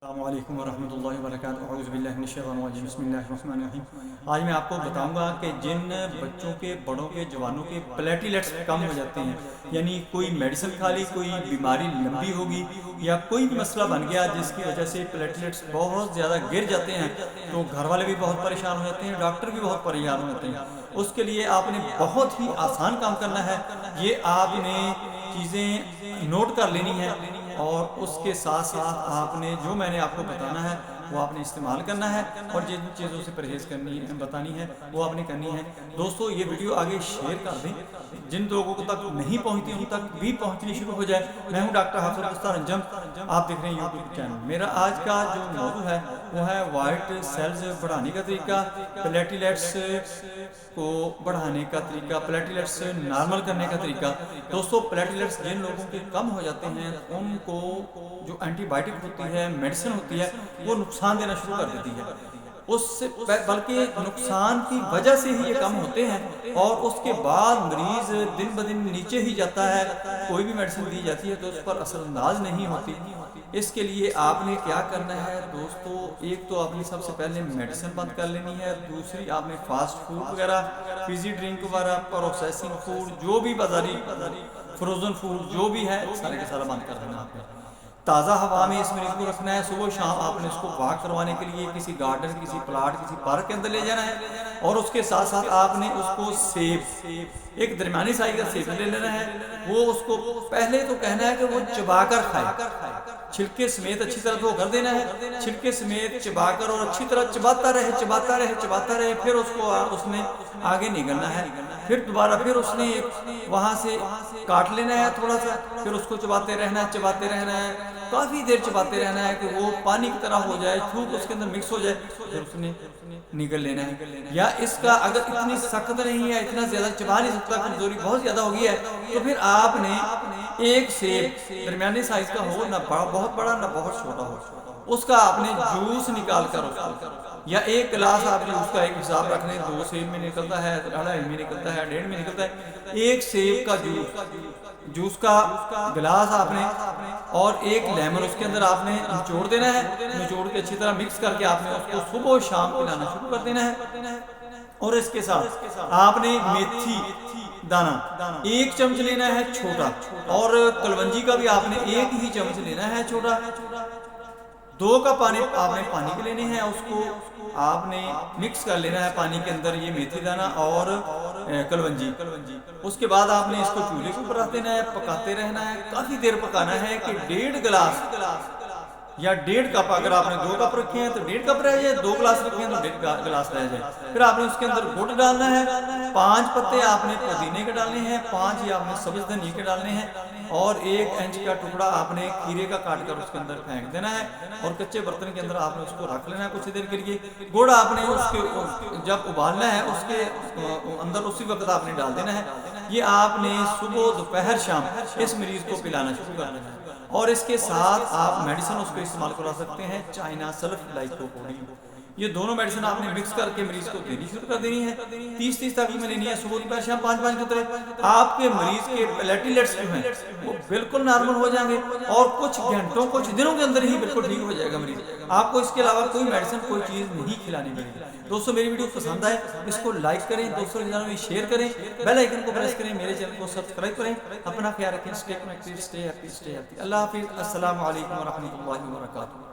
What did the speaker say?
السلام علیکم ورحمۃ اللہ وبرکاتہ۔ اعوذ باللہ من الشیطان الرجیم، بسم اللہ الرحمن الرحیم۔ آج میں آپ کو بتاؤں گا کہ جن بچوں کے، بڑوں کے، جوانوں کے پلیٹلیٹس کم ہو جاتے ہیں، یعنی کوئی میڈیسن کھا لی، کوئی بیماری لمبی ہوگی یا کوئی بھی مسئلہ بن گیا جس کی وجہ سے پلیٹلیٹس بہت زیادہ گر جاتے ہیں، تو گھر والے بھی بہت پریشان ہو جاتے ہیں، ڈاکٹر بھی بہت پریشان ہو جاتے ہیں۔ اس کے لیے آپ نے بہت ہی آسان کام کرنا ہے۔ یہ آپ نے چیزیں نوٹ کر لینی ہیں اور اس کے ساتھ ساتھ آپ نے جو میں نے آپ کو بتانا ہے وہ آپ نے استعمال کرنا ہے، اور جن چیزوں سے پرہیز بتانی ہے وہ آپ نے کرنی ہے۔ دوستو یہ ویڈیو آگے شیئر کر دیں، جن لوگوں کو تک نہیں پہنچتی ان تک بھی پہنچنی شروع ہو جائے۔ میں ہوں ڈاکٹر حافظ دستار انجم، آپ دیکھ رہے ہیں یوٹیوب چینل۔ میرا آج کا جو موضوع ہے وہ ہے وائٹ سیلز بڑھانے کا طریقہ، پلیٹلیٹس کو بڑھانے کا طریقہ، پلیٹلیٹس نارمل کرنے کا طریقہ۔ دوستو پلیٹلیٹس جن لوگوں کے کم ہو جاتے ہیں ان کو جو اینٹی بائیوٹک ہوتی ہے، میڈیسن ہوتی ہے، وہ نقصان دینا شروع کر دیتی ہے۔ اس سے بلکہ نقصان کی وجہ سے ہی یہ کم ہوتے ہیں، اور اس کے بعد مریض دن بدن نیچے ہی جاتا ہے۔ کوئی بھی میڈیسن دی جاتی ہے تو اس پر اثر انداز نہیں ہوتی۔ اس کے لیے آپ نے کیا کرنا ہے دوستو، ایک تو آپ نے سب سے پہلے میڈیسن بند کر لینی ہے، دوسری آپ نے فاسٹ فوڈ وغیرہ، فیزی ڈرنک وغیرہ، پروسیسنگ فوڈ، جو بھی بازاری فروزن فوڈ جو بھی ہے سارے کا سارا بند کر دینا آپ نے۔ تازہ ہوا میں اس مریض کو رکھنا ہے، صبح و شام آپ نے اس کو واک کروانے کے لیے کسی گارڈن، کسی پلاٹ، کسی پارک کے اندر لے جانا ہے، اور اس کے ساتھ ساتھ آپ نے اس کو سیب، ایک درمیانی سائز کا سیب لے لینا ہے۔ وہ اس کو پہلے تو کہنا ہے کہ وہ چبا کر کھائے، چھلکے سمیت اچھی طرح دھو کر دینا ہے، چھلکے سمیت چبا کر، اور اچھی طرح چباتا رہے چباتا رہے چباتا رہے، پھر اس کو اس نے آگے نگلنا ہے، پھر دوبارہ پھر اس نے وہاں سے کاٹ لینا ہے تھوڑا سا، پھر اس کو چباتے رہنا ہے چباتے رہنا ہے، کافی دیر چباتے رہنا ہے کہ وہ پانی کی طرح ہو جائے، تھوک اس کے اندر مکس ہو جائے، پھر اس نے نگل لینا ہے۔ یا اس کا اگر اتنی سخت نہیں ہے، اتنا زیادہ چبا نہیں سکتا، کمزوری بہت زیادہ ہو گئی ہے، تو پھر آپ نے ایک سیب درمیانی سائز کا ہو، نہ بہت بڑا نہ بہت چھوٹا ہو، اس کا آپ نے جوس نکال کر اس کو، یا ایک گلاس آپ جوس کا ایک حساب رکھ لیں، 2 سیب میں نکلتا ہے، 2.5 میں نکلتا ہے، 1.5 میں نکلتا ہے، ایک سیب کا جوس کا گلاس آپ نے، اور ایک لیمن اس کے اندر آپ نے نچوڑ دینا ہے، نچوڑ کے اچھی طرح مکس کر کے آپ نے اس کو صبح و شام پلانا شروع کر دینا ہے۔ اور اس کے ساتھ آپ نے میتھی دانہ 1 چمچ لینا ہے چھوٹا، اور کلونجی کا بھی آپ نے 1 ہی چمچ لینا ہے چھوٹا۔ 2 کپ پانی آپ نے پانی کے لینے ہیں، اس کو آپ نے مکس کر لینا ہے پانی کے اندر، یہ میتھی دانہ اور کلونجی۔ اس کے بعد آپ نے اس کو چولہے کے اوپر رکھ دینا ہے، پکاتے رہنا ہے، کافی دیر پکانا ہے کہ 1.5 گلاس یا 1.5 کپ، اگر آپ نے 2 کپ رکھے ہیں تو 1.5 کپ رہ جائے، 2 گلاس رکھے ہیں تو 1.5 گلاس رہ جائے۔ پھر آپ نے اس کے اندر گڑ ڈالنا ہے، 5 پتے آپ نے پودینے کے ڈالنے ہیں، 5 ہی آپ نے سبز دھنیا کے ڈالنے ہیں، اور 1 انچ کا ٹکڑا آپ نے کھیرے کا کاٹ کر اس کے اندر پھینک دینا ہے، اور کچے برتن کے اندر آپ نے اس کو رکھ لینا ہے کچھ دیر کے لیے۔ گڑ آپ نے اس کے جب ابالنا ہے اس کے اندر اسی وقت آپ نے ڈال دینا ہے۔ یہ آپ نے صبح دوپہر شام اس مریض کو پلانا شروع کر دینا ہے، اور اس کے ساتھ آپ میڈیسن اس کو استعمال کروا سکتے ہیں، چائنا سلف لائکوپوڈین۔ یہ دونوں میڈیسن آپ نے مکس کر کے مریض کو دینی شروع کر دینی ہے، 30 تقریباً لینی ہے، صبح دوپہر شام 5 کی طرح۔ آپ کے مریض کے پلیٹلیٹس جو ہیں وہ بالکل نارمل ہو جائیں گے، اور کچھ گھنٹوں کچھ دنوں کے اندر ہی بالکل ٹھیک ہو جائے گا مریض۔ آپ کو اس کے علاوہ کوئی میڈیسن کوئی چیز نہیں کھلانی پڑے گی۔ دوستو میری ویڈیو پسند آئے اس کو لائک کریں، دوستوں کے ساتھ میں شیئر کریں، بیل آئیکن کو پریس کریں، میرے چینل کو سبسکرائب کریں۔ اپنا خیال رکھیں، stay connected, stay happy, stay healthy. اللہ حافظ، السلام علیکم ورحمۃ اللہ وبرکاتہ۔